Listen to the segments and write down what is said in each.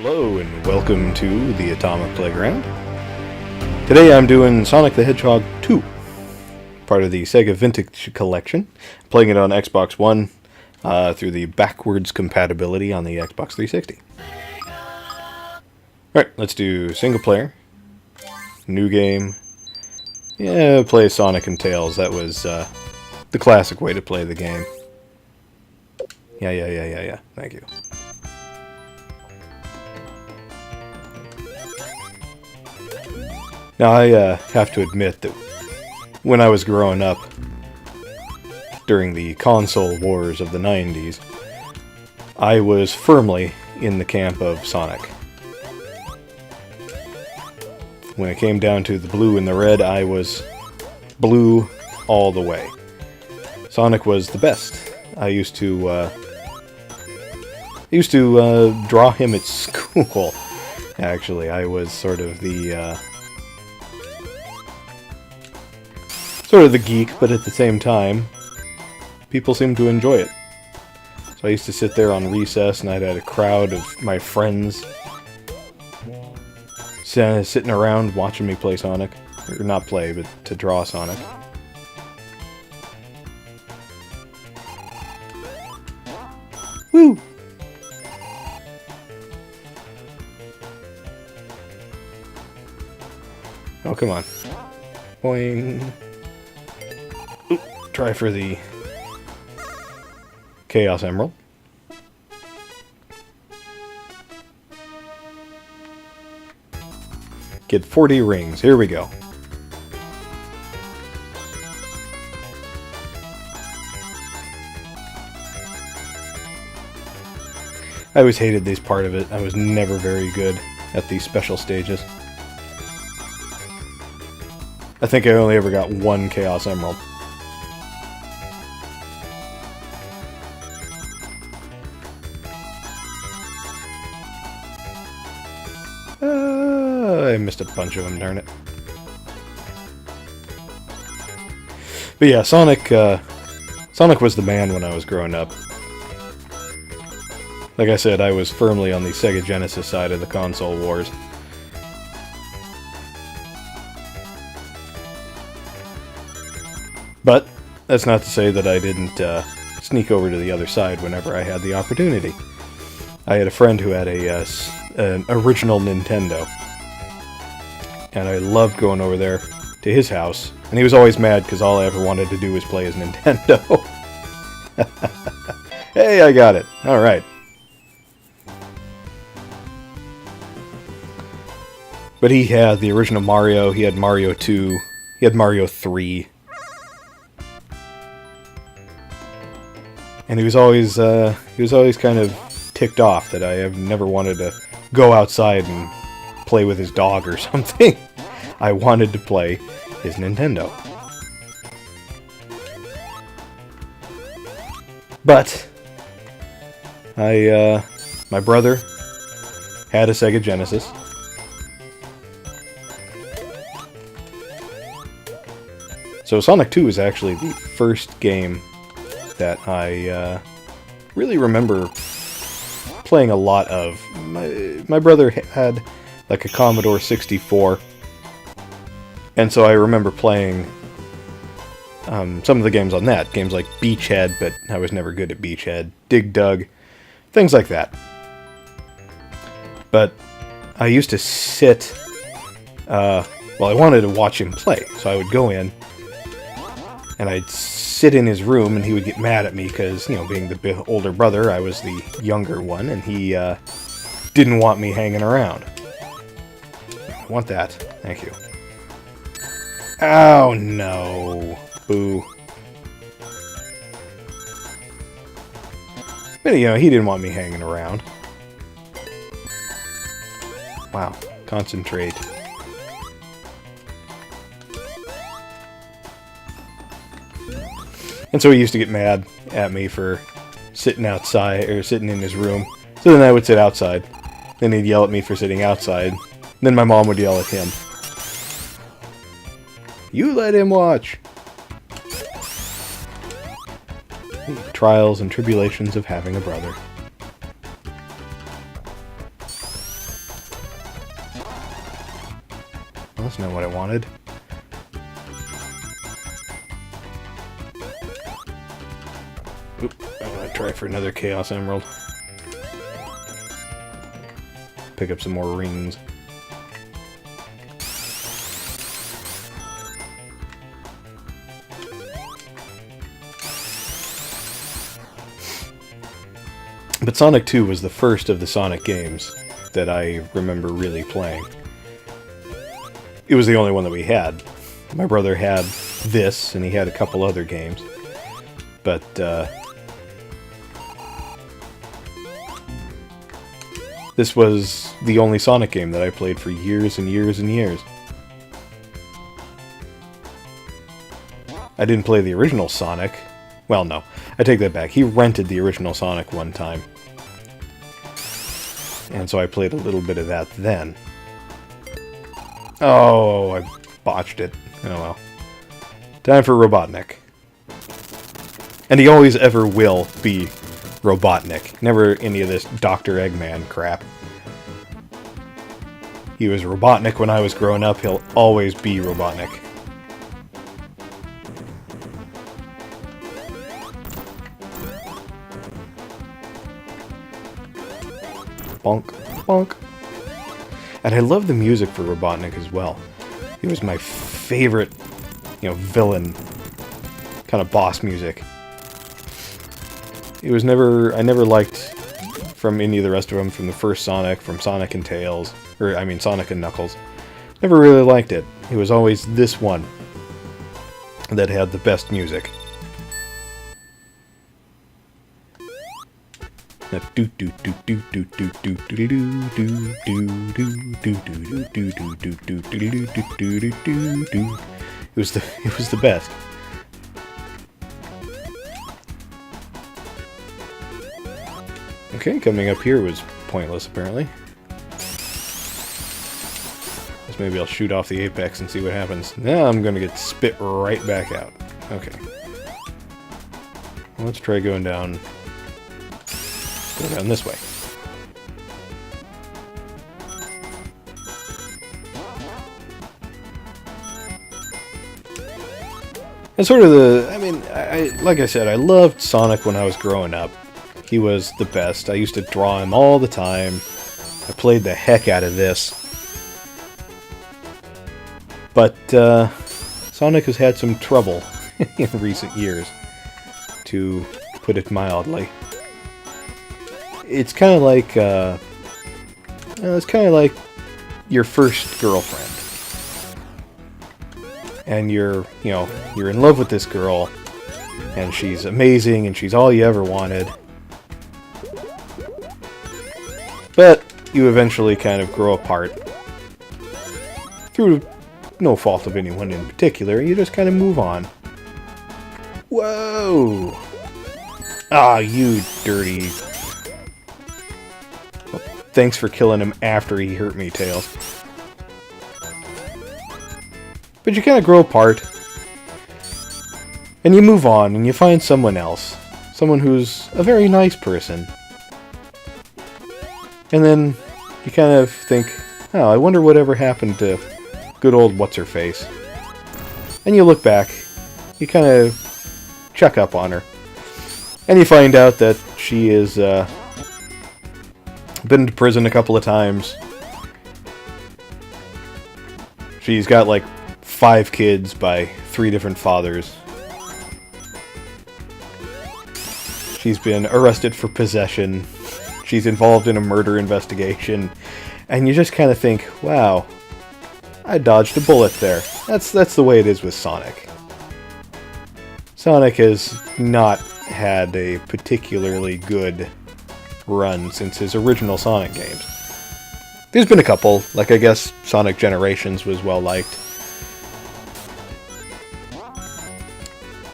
Hello and welcome to the Atomic Playground. Today I'm doing Sonic the Hedgehog 2, part of the Sega Vintage Collection. I'm playing it on Xbox One through the backwards compatibility on the Xbox 360. Alright, let's do single player, new game. Yeah, play Sonic and Tails. That was the classic way to play the game. Yeah. Thank you. Now, I have to admit that when I was growing up, during the console wars of the 90s, I was firmly in the camp of Sonic. When it came down to the blue and the red, I was blue all the way. Sonic was the best. I used to draw him at school. Actually, I was sort of the geek, but at the same time, people seemed to enjoy it. So I used to sit there on recess, and I'd had a crowd of my friends sitting around watching me play Sonic. Or not play, but to draw Sonic. Woo! Oh, come on. Boing. Oop, try for the Chaos Emerald. Get 40 rings. Here we go. I always hated this part of it. I was never very good at these special stages. I think I only ever got one Chaos Emerald. I missed a bunch of them, darn it. But yeah, Sonic was the man when I was growing up. Like I said, I was firmly on the Sega Genesis side of the console wars. But that's not to say that I didn't sneak over to the other side whenever I had the opportunity. I had a friend who had an original Nintendo, and I loved going over there to his house, and he was always mad because all I ever wanted to do was play his Nintendo. Hey, I got it. Alright. But he had the original Mario, he had Mario 2, he had Mario 3. And he was always kind of ticked off that I have never wanted to go outside and play with his dog or something. I wanted to play his Nintendo. But my brother had a Sega Genesis. So Sonic 2 is actually the first game that I really remember playing a lot of. My brother had like a Commodore 64, and so I remember playing some of the games on that. Games like Beachhead, but I was never good at Beachhead. Dig Dug, things like that. But I used to sit, I wanted to watch him play, so I would go in, and I'd sit in his room, and he would get mad at me because, you know, being the older brother, I was the younger one, and he didn't want me hanging around. I want that. Thank you. Oh, no. Boo. But, you know, he didn't want me hanging around. Wow. Concentrate. And so he used to get mad at me for sitting outside, or sitting in his room. So then I would sit outside. Then he'd yell at me for sitting outside. Then my mom would yell at him. You let him watch! Trials and tribulations of having a brother. That's not what I wanted. Oop, I'm gonna try for another Chaos Emerald. Pick up some more rings. But Sonic 2 was the first of the Sonic games that I remember really playing. It was the only one that we had. My brother had this, and he had a couple other games. But, this was the only Sonic game that I played for years and years and years. I didn't play the original Sonic. Well, no. I take that back. He rented the original Sonic one time. And so I played a little bit of that then. Oh, I botched it. Oh well. Time for Robotnik. And he always ever will be Robotnik. Never any of this Dr. Eggman crap. He was Robotnik when I was growing up. He'll always be Robotnik. Bonk, bonk. And I love the music for Robotnik as well. It was my favorite, villain kind of boss music. It was never, I never liked from any of the rest of them, from the first Sonic, from Sonic and Tails, or I mean Sonic and Knuckles. Never really liked it. It was always this one that had the best music. It was the best. Okay, coming up here was pointless apparently. Guess maybe I'll shoot off the apex and see what happens. Now I'm gonna get spit right back out. Okay. Well, let's try going down. Go down this way. And sort of like I said, I loved Sonic when I was growing up. He was the best. I used to draw him all the time. I played the heck out of this. But, Sonic has had some trouble in recent years, to put it mildly. It's kind of like, your first girlfriend. And you're in love with this girl, and she's amazing, and she's all you ever wanted. But you eventually kind of grow apart, through no fault of anyone in particular, and you just kind of move on. Whoa! Ah, you dirty... Thanks for killing him after he hurt me, Tails. But you kind of grow apart. And you move on, and you find someone else. Someone who's a very nice person. And then you kind of think, oh, I wonder whatever happened to good old What's-Her-Face. And you look back. You kind of check up on her. And you find out that she is, been to prison a couple of times. She's got like 5 kids by 3 different fathers. She's been arrested for possession. She's involved in a murder investigation. And you just kind of think, wow, I dodged a bullet there. That's the way it is with Sonic. Sonic has not had a particularly good run since his original Sonic games. There's been a couple, like I guess Sonic Generations was well liked.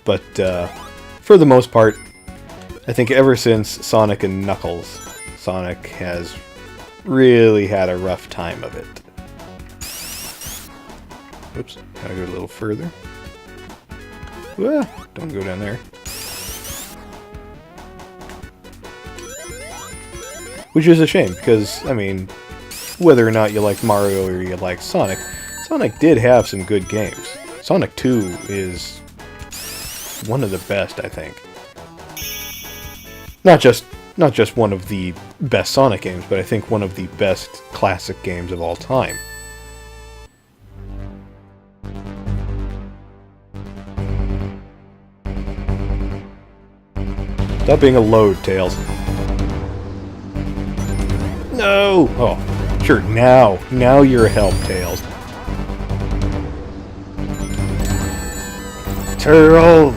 But for the most part, I think ever since Sonic and Knuckles, Sonic has really had a rough time of it. Oops, gotta go a little further. Don't go down there. Which is a shame, because, I mean, whether or not you like Mario or you like Sonic Sonic did have some good games. Sonic 2 is one of the best, I think. Not just one of the best Sonic games, but I think one of the best classic games of all time. Stop being a load, Tails. No! Oh, sure, now you're a help, Tails. Turtle!